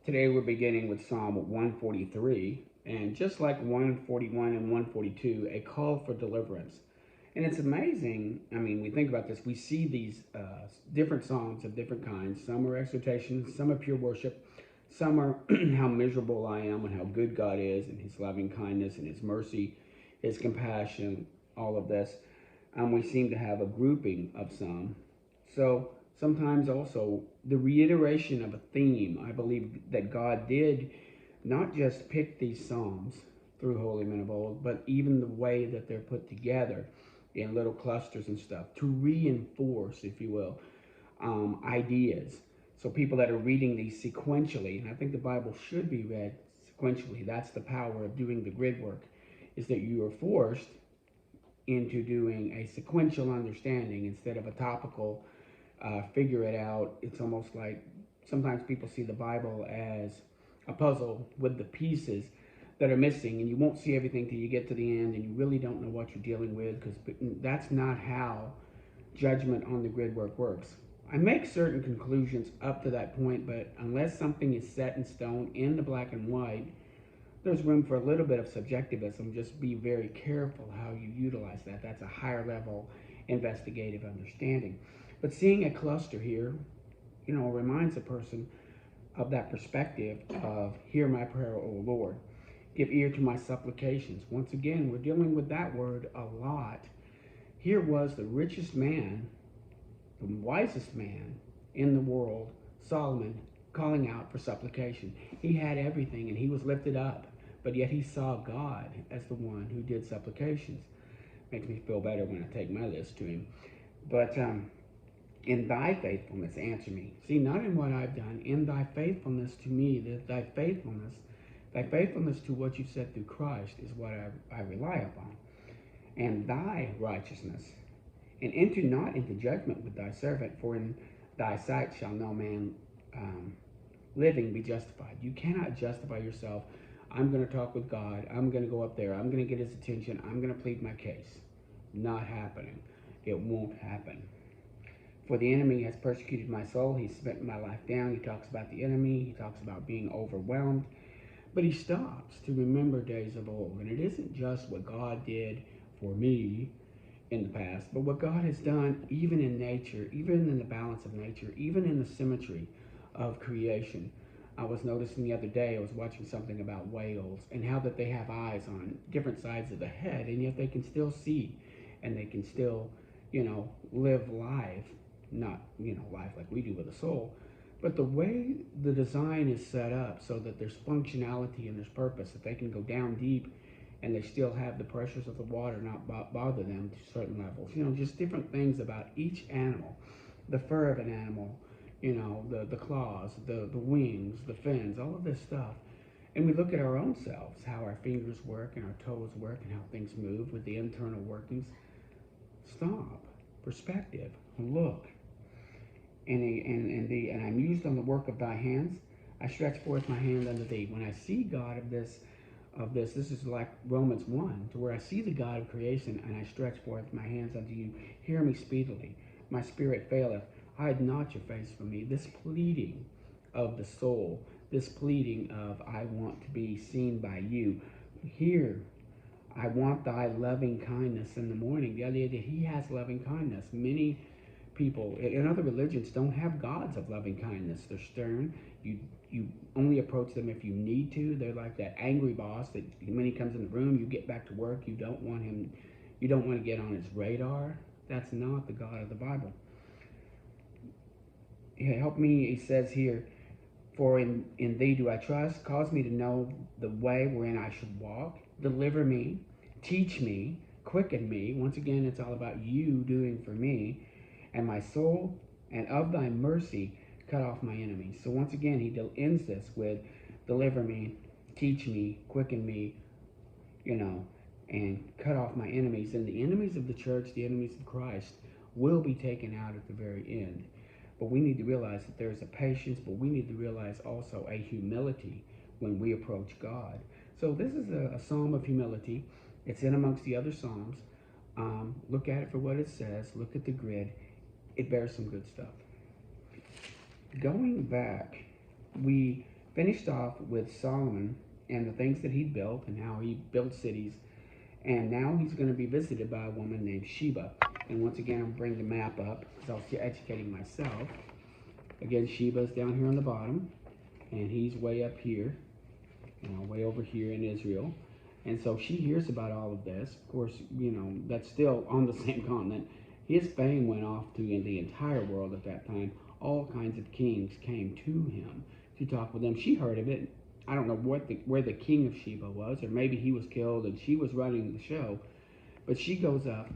Today we're beginning with Psalm 143, and just like 141 and 142, a call for deliverance. And it's amazing. I mean, we think about this. We see these different psalms of different kinds. Some are exhortation, some are pure worship, some are how miserable I am and how good God is and his loving kindness and his mercy, his compassion, all of this. We seem to have a grouping of some. So sometimes also the reiteration of a theme. I believe that God did not just pick these psalms through holy men of old, but even the way that they're put together in little clusters and stuff to reinforce, if you will, ideas. So people that are reading these sequentially, and I think the Bible should be read sequentially. That's the power of doing the grid work, is that you are forced into doing a sequential understanding instead of a topical figure it out. It's almost like sometimes people see the Bible as a puzzle with the pieces that are missing, and you won't see everything till you get to the end, and you really don't know what you're dealing with, because that's not how judgment on the grid work works. I make certain conclusions up to that point, but unless something is set in stone in the black and white, there's room for a little bit of subjectivism. Just be very careful how you utilize that. That's a higher level investigative understanding. But seeing a cluster here, reminds a person of that perspective of hear my prayer, O Lord. Give ear to my supplications. Once again, we're dealing with that word a lot. Here was the richest man, the wisest man in the world, Solomon, calling out for supplication. He had everything and he was lifted up, but yet he saw God as the one who did supplications. Makes me feel better when I take my list to him. But in thy faithfulness, answer me. See, not in what I've done, in thy faithfulness to me, that thy faithfulness to what you said through Christ is what I rely upon. And thy righteousness. And enter not into judgment with thy servant, for in thy sight shall no man living be justified. You cannot justify yourself. I'm going to talk with God. I'm going to go up there. I'm going to get his attention. I'm going to plead my case. Not happening. It won't happen. For the enemy has persecuted my soul. He's spent my life down. He talks about the enemy. He talks about being overwhelmed. But he stops to remember days of old. And it isn't just what God did for me in the past, but what God has done even in nature, even in the balance of nature, even in the symmetry of creation. I was noticing the other day, I was watching something about whales and how that they have eyes on different sides of the head, and yet they can still see and they can still, live life. Not, life like we do with a soul, but the way the design is set up so that there's functionality and there's purpose, that they can go down deep and they still have the pressures of the water not bother them to certain levels. Just different things about each animal. The fur of an animal, the claws, the wings, the fins, all of this stuff. And we look at our own selves, how our fingers work and our toes work and how things move with the internal workings. Stop. Perspective. Look. And I'm used on the work of thy hands. I stretch forth my hand unto thee. When I see God this is like Romans 1, to where I see the God of creation and I stretch forth my hands unto you. Hear me speedily. My spirit faileth. Hide not your face from me. This pleading of the soul, this pleading of I want to be seen by you. Here, I want thy loving kindness in the morning. The idea that he has loving kindness. Many people in other religions don't have gods of loving kindness. They're stern. You only approach them if you need to. They're like that angry boss that when he comes in the room, you get back to work. You don't want to get on his radar. That's not the God of the Bible. Help me, he says here, for in thee do I trust. Cause me to know the way wherein I should walk. Deliver me. Teach me. Quicken me. Once again, it's all about you doing for me. And my soul, and of thy mercy, cut off my enemies. So once again, he ends this with, deliver me, teach me, quicken me, and cut off my enemies. And the enemies of the church, the enemies of Christ, will be taken out at the very end. But we need to realize that there is a patience, but we need to realize also a humility when we approach God. So this is a psalm of humility. It's in amongst the other psalms. Look at it for what it says. Look at the grid. It bears some good stuff. Going back, we Finished off with Solomon and the things that he built and how he built cities. And now he's going to be visited by a woman named Sheba. And once again, I'm bringing the map up because I was educating myself. Again, Sheba's down here on the bottom, and he's way up here, way over here in Israel. And so she hears about all of this. Of course, that's still on the same continent. His fame went off to the entire world at that time. All kinds of kings came to him to talk with them. She heard of it. I don't know where the king of Sheba was, or maybe he was killed and she was running the show. But she goes up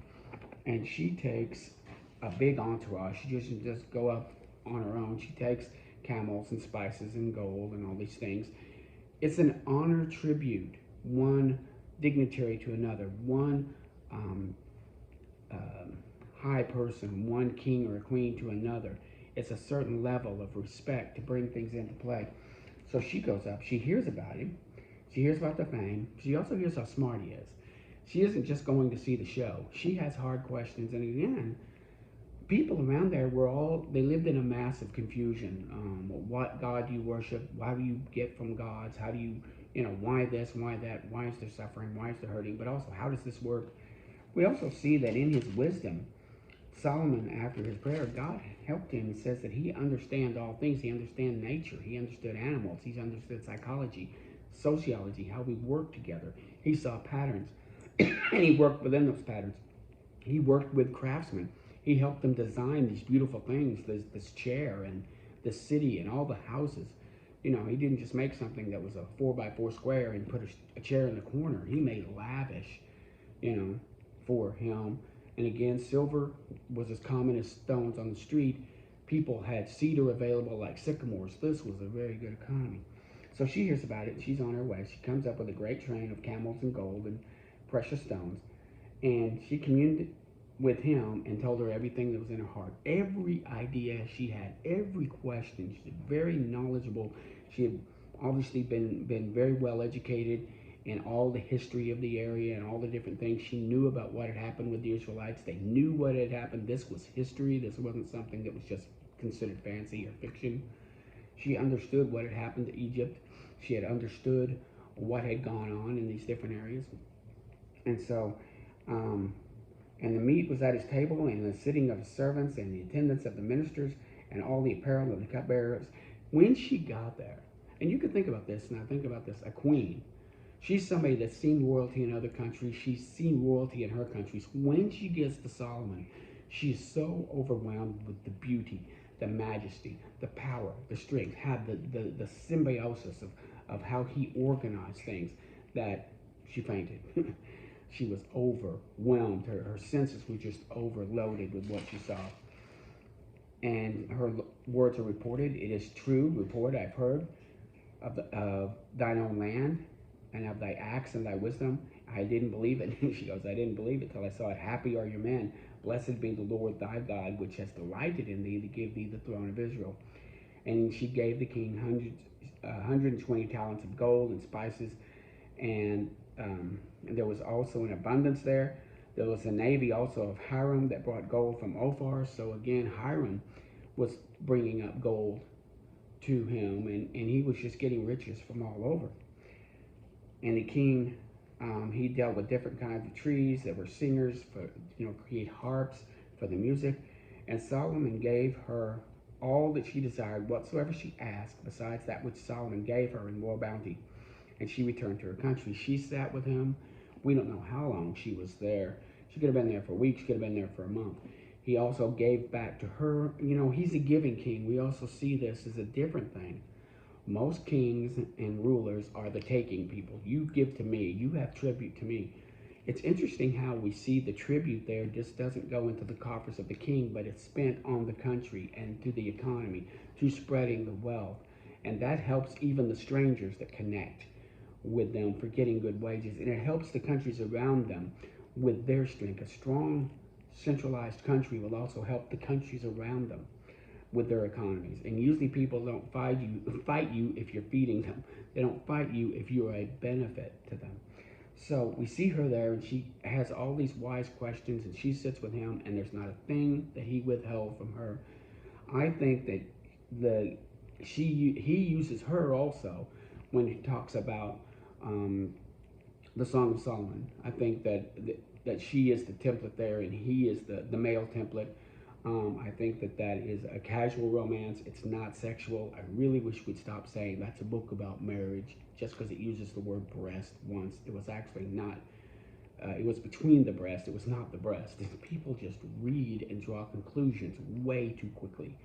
and she takes a big entourage. She doesn't just go up on her own. She takes camels and spices and gold and all these things. It's an honor tribute, one dignitary to another, one high person, one king or a queen to another. It's a certain level of respect to bring things into play. So she goes up, she hears about him, she hears about the fame, she also hears how smart he is. She isn't just going to see the show. She has hard questions, and again, people around there they lived in a massive confusion. What God do you worship? Why do you get from gods? How do you, why this, why that? Why is there suffering? Why is there hurting? But also, how does this work? We also see that in his wisdom, Solomon, after his prayer, God helped him. It says that he understands all things. He understands nature. He understood animals. He understood psychology, sociology, how we work together. He saw patterns, and he worked within those patterns. He worked with craftsmen. He helped them design these beautiful things, this chair and this city and all the houses. He didn't just make something that was a 4x4 square and put a chair in the corner. He made lavish, for him. And again, silver was as common as stones on the street. People had cedar available like sycamores. This was a very good economy. So she hears about it. She's on her way. She comes up with a great train of camels and gold and precious stones. And she communed with him and told her everything that was in her heart. Every idea she had, every question. She's very knowledgeable. She had obviously been very well educated in all the history of the area and all the different things. She knew about what had happened with the Israelites. They knew what had happened. This was history. This wasn't something that was just considered fancy or fiction. She understood what had happened to Egypt. She had understood what had gone on in these different areas. And so, and the meat was at his table, and the sitting of his servants, and the attendance of the ministers, and all the apparel of the cupbearers. When she got there, and you can think about this, and I think about this, a queen. She's somebody that's seen royalty in other countries. She's seen royalty in her countries. When she gets to Solomon, she's so overwhelmed with the beauty, the majesty, the power, the strength, had the symbiosis of how he organized things, that she fainted. She was overwhelmed. Her senses were just overloaded with what she saw. And her words are reported. It is true report I've heard of thine own land, and of thy acts and thy wisdom. I didn't believe it. She goes, I didn't believe it till I saw it. Happy are your men. Blessed be the Lord thy God, which has delighted in thee to give thee the throne of Israel. And she gave the king 120 talents of gold and spices, and there was also an abundance there. There was a navy also of Hiram that brought gold from Ophir. So again, Hiram was bringing up gold to him, and he was just getting riches from all over. And the king, he dealt with different kinds of trees that were singers for, create harps for the music. And Solomon gave her all that she desired, whatsoever she asked, besides that which Solomon gave her in royal bounty. And she returned to her country. She sat with him. We don't know how long she was there. She could have been there for weeks. She could have been there for a month. He also gave back to her. He's a giving king. We also see this as a different thing. Most kings and rulers are the taking people. You give to me. You have tribute to me. It's interesting how we see the tribute there just doesn't go into the coffers of the king, but it's spent on the country and to the economy, to spreading the wealth. And that helps even the strangers that connect with them for getting good wages. And it helps the countries around them with their strength. A strong, centralized country will also help the countries around them with their economies. And usually people don't fight you if you're feeding them. They don't fight you if you're a benefit to them. So we see her there, and she has all these wise questions, and she sits with him, and there's not a thing that he withheld from her. I think that he uses her also when he talks about um, the Song of Solomon. I think that she is the template there, and he is the male template. I think that is a casual romance. It's not sexual. I really wish we'd stop saying that's a book about marriage just because it uses the word breast once. It was actually not. It was between the breast. It was not the breast. People just read and draw conclusions way too quickly.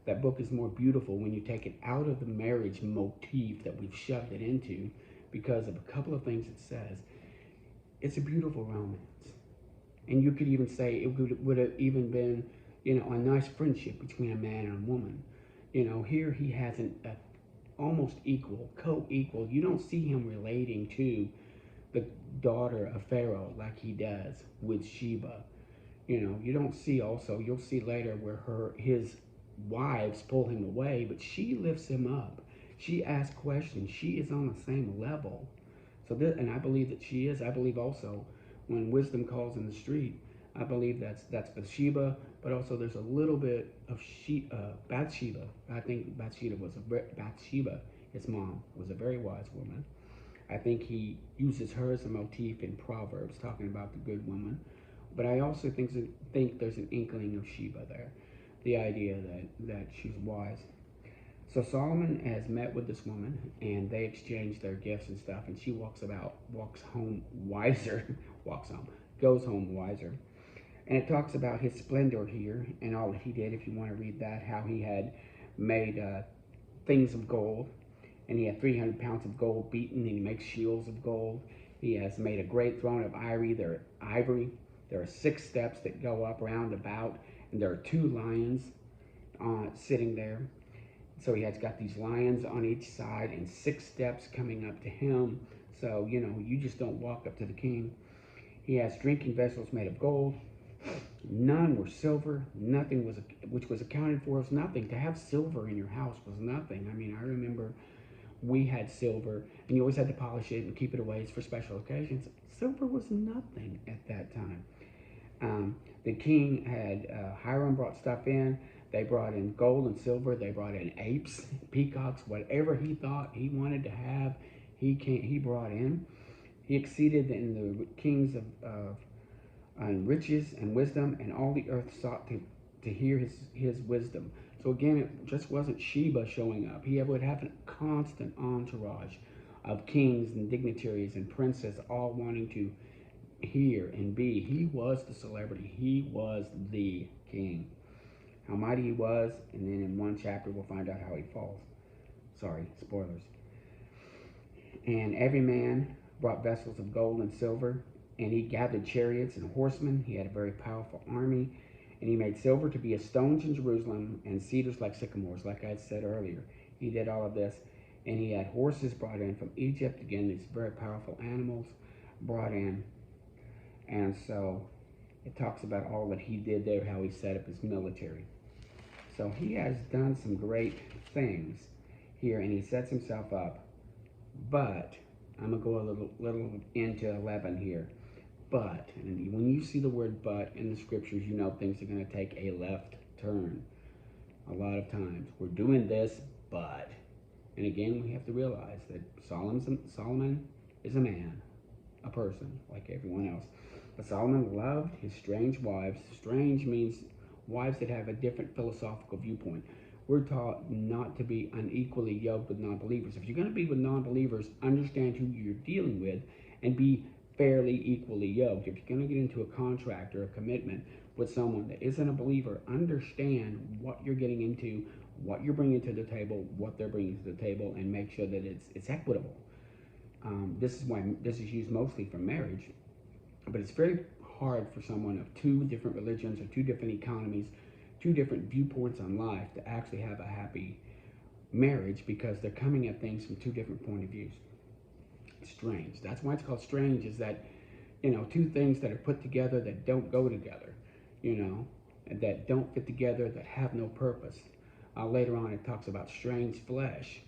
That book is more beautiful when you take it out of the marriage motif that we've shoved it into because of a couple of things it says. It's a beautiful romance. And you could even say it would have even been, a nice friendship between a man and a woman. Here he has a almost equal, co-equal. You don't see him relating to the daughter of Pharaoh like he does with Sheba. You don't see also, you'll see later where his wives pull him away, but she lifts him up. She asks questions. She is on the same level. And I believe that she is. I believe also when wisdom calls in the street, I believe that's Bathsheba, but also there's a little bit of Bathsheba. I think Bathsheba, his mom, was a very wise woman. I think he uses her as a motif in Proverbs, talking about the good woman. But I also think there's an inkling of Sheba there, the idea that she's wise. So Solomon has met with this woman, and they exchange their gifts and stuff, and she walks home wiser, goes home wiser. And it talks about his splendor here and all that he did, if you want to read that, how he had made things of gold, and he had 300 pounds of gold beaten, and he makes shields of gold. He has made a great throne of ivory. There are 6 steps that go up round about, and there are 2 lions sitting there. So he has got these lions on each side and 6 steps coming up to him. So, you just don't walk up to the king. He has drinking vessels made of gold. None were silver. Nothing which was accounted for as nothing. To have silver in your house was nothing. I mean, I remember we had silver, and you always had to polish it and keep it away for special occasions. Silver was nothing at that time. The king had, Hiram brought stuff in. They brought in gold and silver. They brought in apes, peacocks, whatever he thought he wanted to have, he brought in. He exceeded in the kings of riches and wisdom, and all the earth sought to hear his wisdom. So again, it just wasn't Sheba showing up. He would have a constant entourage of kings and dignitaries and princes all wanting to hear and be. He was the celebrity. He was the king. How mighty he was, and then in one chapter we'll find out how he falls. Sorry, spoilers. And every man brought vessels of gold and silver, and he gathered chariots and horsemen. He had a very powerful army, and he made silver to be as stones in Jerusalem and cedars like sycamores, like I had said earlier. He did all of this, and he had horses brought in from Egypt. Again, these very powerful animals brought in. And so it talks about all that he did there, how he set up his military. So he has done some great things here, and he sets himself up. But I'm going to go a little into 11 here. But, and when you see the word but in the scriptures, you know things are going to take a left turn. A lot of times. We're doing this, but. And again, we have to realize that Solomon is a man, a person, like everyone else. But Solomon loved his strange wives. Strange means wives that have a different philosophical viewpoint. We're taught not to be unequally yoked with non-believers. If you're going to be with non-believers, understand who you're dealing with and be fairly equally yoked. If you're going to get into a contract or a commitment with someone that isn't a believer, understand what you're getting into, what you're bringing to the table, what they're bringing to the table, and make sure that it's equitable. This is why this is used mostly for marriage, but it's very hard for someone of 2 different religions or 2 different economies, 2 different viewpoints on life to actually have a happy marriage because they're coming at things from 2 different point of views. It's strange. That's why it's called strange, is that, 2 things that are put together that don't go together, that don't fit together, that have no purpose. Later on, it talks about strange flesh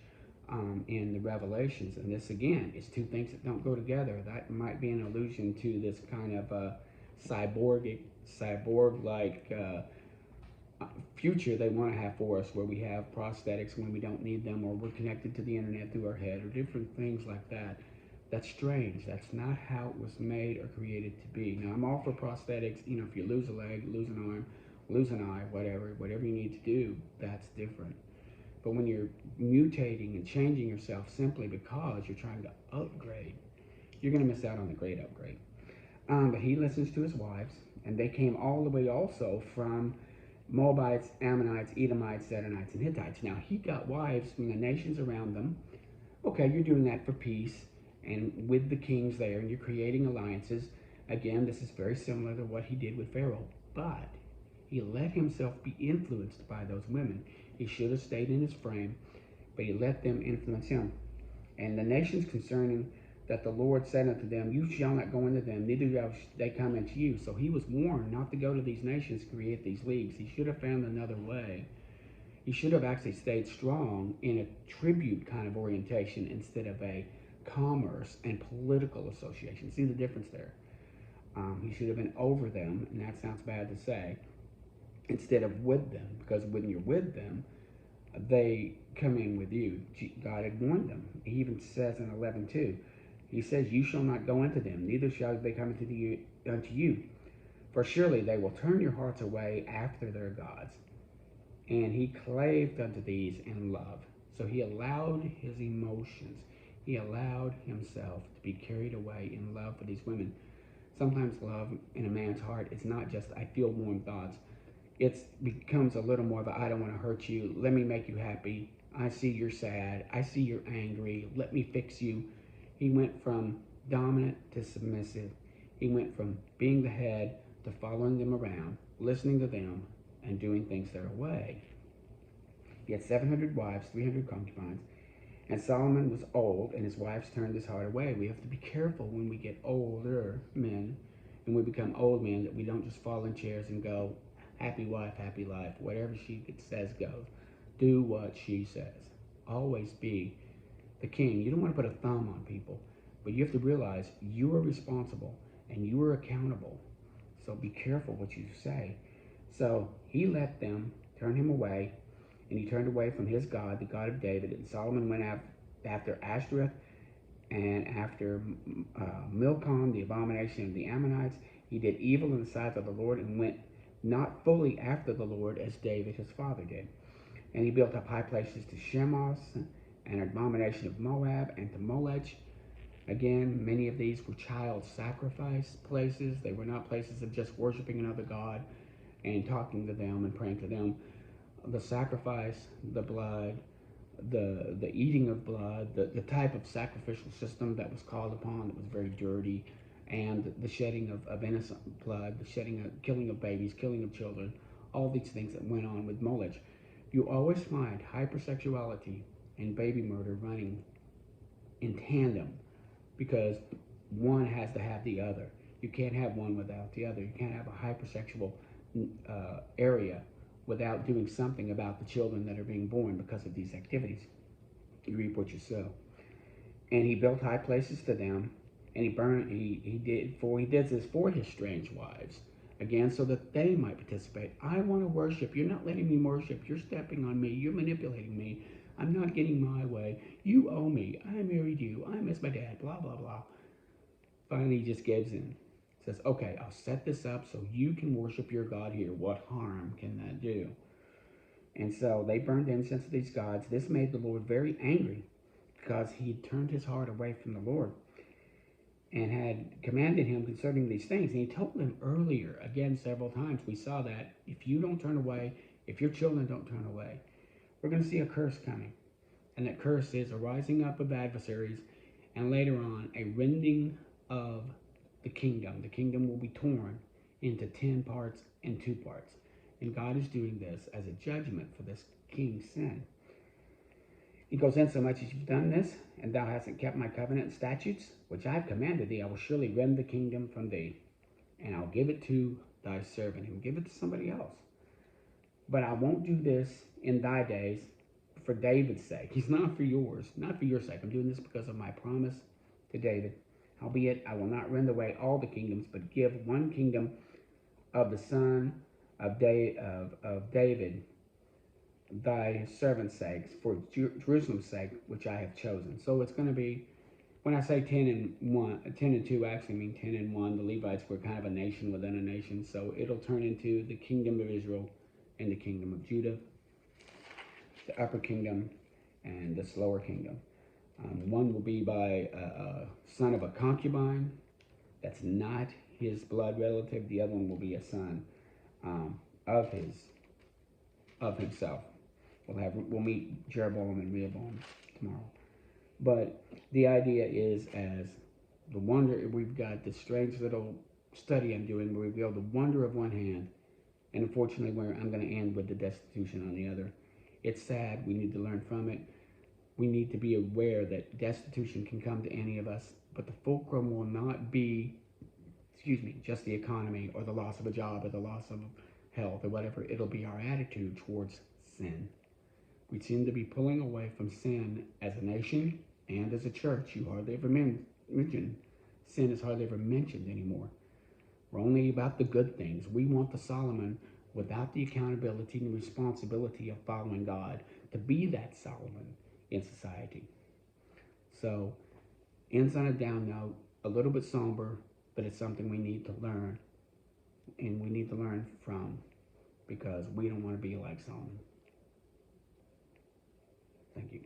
in the Revelations, and this again is 2 things that don't go together. That might be an allusion to this kind of cyborg-like future they want to have for us, where we have prosthetics when we don't need them, or we're connected to the internet through our head, or different things like that. That's strange. That's not how it was made or created to be. Now, I'm all for prosthetics. You know, if you lose a leg, lose an arm, lose an eye, whatever you need to do, that's different. But when you're mutating and changing yourself simply because you're trying to upgrade, you're going to miss out on the great upgrade. But he listens to his wives, and they came all the way also from Moabites, Ammonites, Edomites, Zidonites, and Hittites. Now, he got wives from the nations around them. Okay, you're doing that for peace and with the kings there, and you're creating alliances. Again, this is very similar to what he did with Pharaoh. But he let himself be influenced by those women. He should have stayed in his frame, but he let them influence him. And the nations concerning that the Lord said unto them, you shall not go into them, neither shall they come into you. So he was warned not to go to these nations, create these leagues. He should have found another way. He should have actually stayed strong in a tribute kind of orientation instead of a commerce and political association. See the difference there? He should have been over them, and that sounds bad to say, instead of with them, because when you're with them, they come in with you. God had warned them. He even says in 11:2, he says, you shall not go into them, neither shall they come unto you. For surely they will turn your hearts away after their gods. And he claved unto these in love. So he allowed his emotions, he allowed himself to be carried away in love for these women. Sometimes love in a man's heart is not just, I feel warm thoughts. It becomes a little more of a, I don't want to hurt you. Let me make you happy. I see you're sad. I see you're angry. Let me fix you. He went from dominant to submissive. He went from being the head to following them around, listening to them, and doing things their way. He had 700 wives, 300 concubines, and Solomon was old, and his wives turned his heart away. We have to be careful when we get older men, and we become old men, that we don't just fall in chairs and go, happy wife, happy life. Whatever she says goes. Do what she says. Always be the king. You don't want to put a thumb on people, but you have to realize you are responsible and you are accountable. So be careful what you say. So he let them turn him away, and he turned away from his God, the God of David. And Solomon went after Ashtoreth and after Milcom, the abomination of the Ammonites. He did evil in the sight of the Lord and went not fully after the Lord as David his father did. And he built up high places to Chemosh, an abomination of Moab, and to Molech. Again, many of these were child sacrifice places. They were not places of just worshiping another god and talking to them and praying to them. The sacrifice, the blood, the eating of blood, the type of sacrificial system that was called upon that was very dirty, and the shedding of innocent blood, the killing of babies, killing of children, all these things that went on with Molech. You always find hypersexuality and baby murder running in tandem, because one has to have the other. You can't have one without the other. You can't have a hypersexual area without doing something about the children that are being born because of these activities. You reap what you sow. And he built high places to them, and he did this for his strange wives, again, so that they might participate. I want to worship. You're not letting me worship. You're stepping on me. You're manipulating me. I'm not getting my way. You owe me. I married you. I miss my dad. Blah, blah, blah. Finally, he just gives in. Says, okay, I'll set this up so you can worship your God here. What harm can that do? And so they burned incense to these gods. This made the Lord very angry, because he turned his heart away from the Lord and had commanded him concerning these things. And he told them earlier, again, several times, we saw that if you don't turn away, if your children don't turn away, we're going to see a curse coming. And that curse is a rising up of adversaries, and later on, a rending of the kingdom. The kingdom will be torn into 10 parts and 2 parts. And God is doing this as a judgment for this king's sin. He goes, in so much as you've done this, and thou hast kept my covenant and statutes, which I have commanded thee, I will surely rend the kingdom from thee, and I'll give it to thy servant. He will give it to somebody else. But I won't do this in thy days for David's sake. He's not for yours, not for your sake. I'm doing this because of my promise to David. Howbeit, I will not rend away all the kingdoms, but give one kingdom of the son of David, thy servant's sake, for Jerusalem's sake, which I have chosen. So it's going to be, when I say 10 and 2 actually mean 10 and 1. The Levites were kind of a nation within a nation, so it'll turn into the kingdom of Israel and the kingdom of Judah, the upper kingdom and the lower kingdom. One will be by a son of a concubine. That's not his blood relative. The other one will be a son of himself. We'll meet Jeroboam and Rehoboam tomorrow. But the idea is, as the wonder, we've got this strange little study I'm doing where we reveal the wonder of one hand, and unfortunately, where I'm going to end with the destitution on the other. It's sad. We need to learn from it. We need to be aware that destitution can come to any of us, but the fulcrum will not be, just the economy or the loss of a job or the loss of health or whatever. It'll be our attitude towards sin. We seem to be pulling away from sin as a nation and as a church. You hardly ever mention sin is hardly ever mentioned anymore. We're only about the good things. We want the Solomon without the accountability and responsibility of following God to be that Solomon in society. So, ends on a down note, a little bit somber, but it's something we need to learn, and we need to learn from, because we don't want to be like Solomon. Thank you.